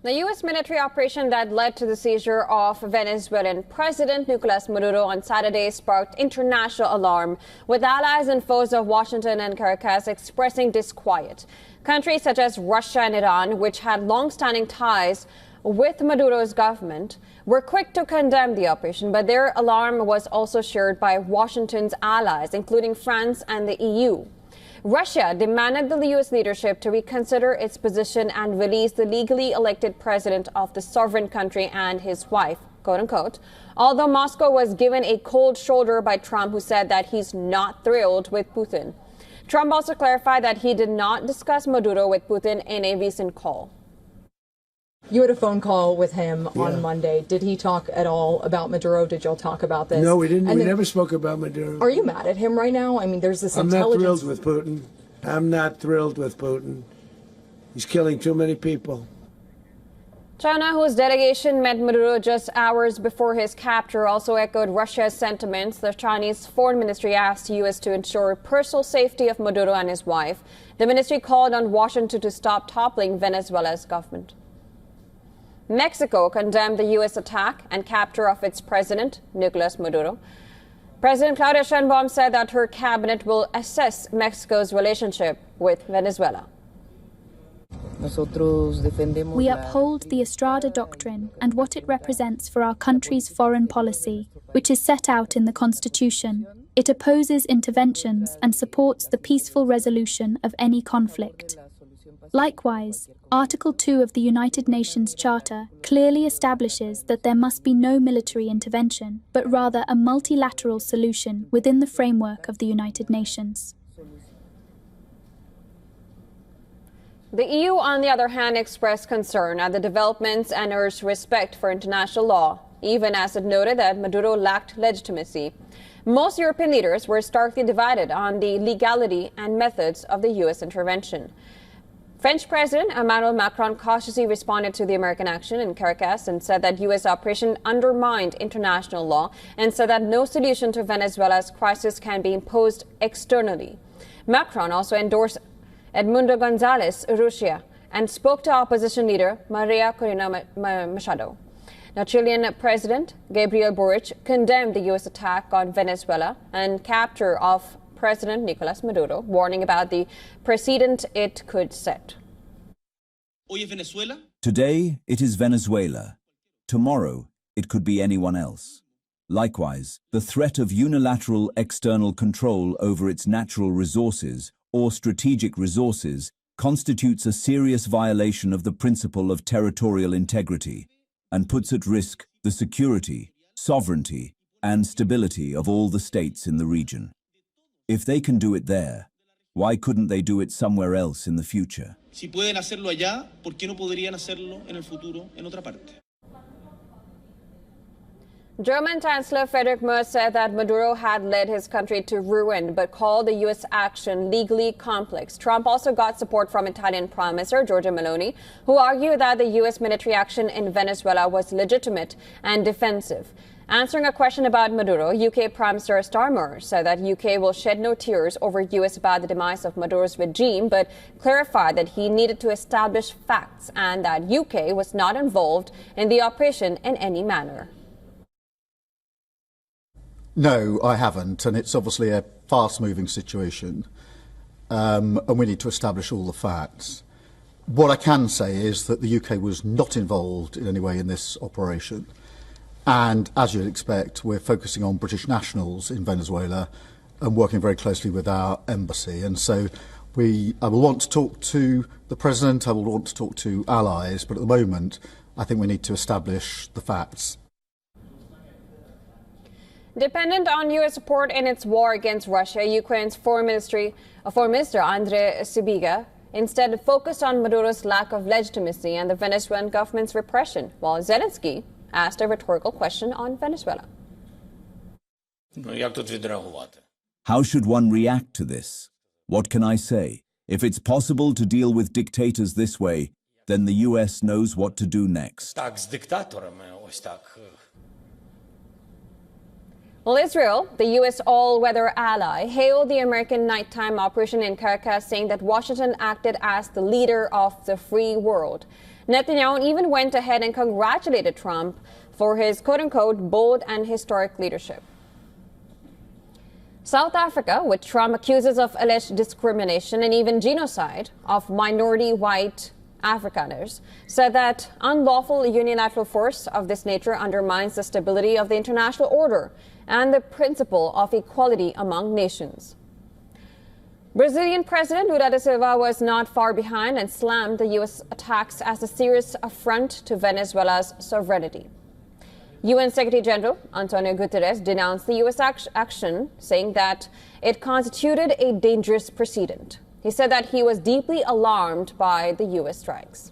The U.S. military operation that led to the seizure of Venezuelan President Nicolas Maduro on Saturday sparked international alarm, with allies and foes of Washington and Caracas expressing disquiet. Countries such as Russia and Iran, which had long-standing ties with Maduro's government, were quick to condemn the operation, but their alarm was also shared by Washington's allies, including France and the EU. Russia demanded the U.S. leadership to reconsider its position and release the legally elected president of the sovereign country and his wife, quote unquote, although Moscow was given a cold shoulder by Trump, who said that he's not thrilled with Putin. Trump also clarified that he did not discuss Maduro with Putin in a recent call. You had a phone call with him on Monday. Did he talk at all about Maduro? Did y'all talk about this? No, we didn't. We never spoke about Maduro. Are you mad at him right now? I mean, there's this I'm intelligence... not thrilled with Putin. I'm not thrilled with Putin. He's killing too many people. China, whose delegation met Maduro just hours before his capture, also echoed Russia's sentiments. The Chinese Foreign Ministry asked the U.S. to ensure personal safety of Maduro and his wife. The ministry called on Washington to stop toppling Venezuela's government. Mexico condemned the U.S. attack and capture of its president, Nicolas Maduro. President Claudia Sheinbaum said that her cabinet will assess Mexico's relationship with Venezuela. We uphold the Estrada Doctrine and what it represents for our country's foreign policy, which is set out in the Constitution. It opposes interventions and supports the peaceful resolution of any conflict. Likewise, Article 2 of the United Nations Charter clearly establishes that there must be no military intervention, but rather a multilateral solution within the framework of the United Nations. The EU, on the other hand, expressed concern at the developments and urged respect for international law, even as it noted that Maduro lacked legitimacy. Most European leaders were starkly divided on the legality and methods of the U.S. intervention. French President Emmanuel Macron cautiously responded to the American action in Caracas and said that U.S. operation undermined international law and said that no solution to Venezuela's crisis can be imposed externally. Macron also endorsed Edmundo González Urrutia and spoke to opposition leader Maria Corina Machado. Now, Chilean President Gabriel Boric condemned the U.S. attack on Venezuela and capture of President Nicolas Maduro, warning about the precedent it could set. Today, it is Venezuela. Tomorrow, it could be anyone else. Likewise, the threat of unilateral external control over its natural resources or strategic resources constitutes a serious violation of the principle of territorial integrity and puts at risk the security, sovereignty, and stability of all the states in the region. If they can do it there, why couldn't they do it somewhere else in the future? Si pueden hacerlo allá, ¿por qué no podrían hacerlo en el futuro en otra parte? German Chancellor Friedrich Merz said that Maduro had led his country to ruin, but called the U.S. action legally complex. Trump also got support from Italian Prime Minister Giorgia Meloni, who argued that the U.S. military action in Venezuela was legitimate and defensive. Answering a question about Maduro, UK Prime Minister Starmer said that UK will shed no tears over US about the demise of Maduro's regime, but clarified that he needed to establish facts and that UK was not involved in the operation in any manner. No, I haven't, and it's obviously a fast-moving situation, and we need to establish all the facts. What I can say is that the UK was not involved in any way in this operation. And as you'd expect, we're focusing on British nationals in Venezuela and working very closely with our embassy. And so I will want to talk to the President, I will want to talk to allies, but at the moment, I think we need to establish the facts. Dependent on U.S. support in its war against Russia, Ukraine's Foreign Minister Andrei Sybiga instead focused on Maduro's lack of legitimacy and the Venezuelan government's repression, while Zelensky asked a rhetorical question on Venezuela. How should one react to this? What can I say? If it's possible to deal with dictators this way, then the US knows what to do next. Well, Israel, the U.S. all-weather ally, hailed the American nighttime operation in Caracas, saying that Washington acted as the leader of the free world. Netanyahu even went ahead and congratulated Trump for his quote-unquote bold and historic leadership. South Africa, which Trump accuses of alleged discrimination and even genocide of minority white Afrikaners, said that unlawful unilateral force of this nature undermines the stability of the international order and the principle of equality among nations. Brazilian President Lula da Silva was not far behind and slammed the U.S. attacks as a serious affront to Venezuela's sovereignty. UN Secretary General Antonio Guterres denounced the U.S. action, saying that it constituted a dangerous precedent. He said that he was deeply alarmed by the U.S. strikes.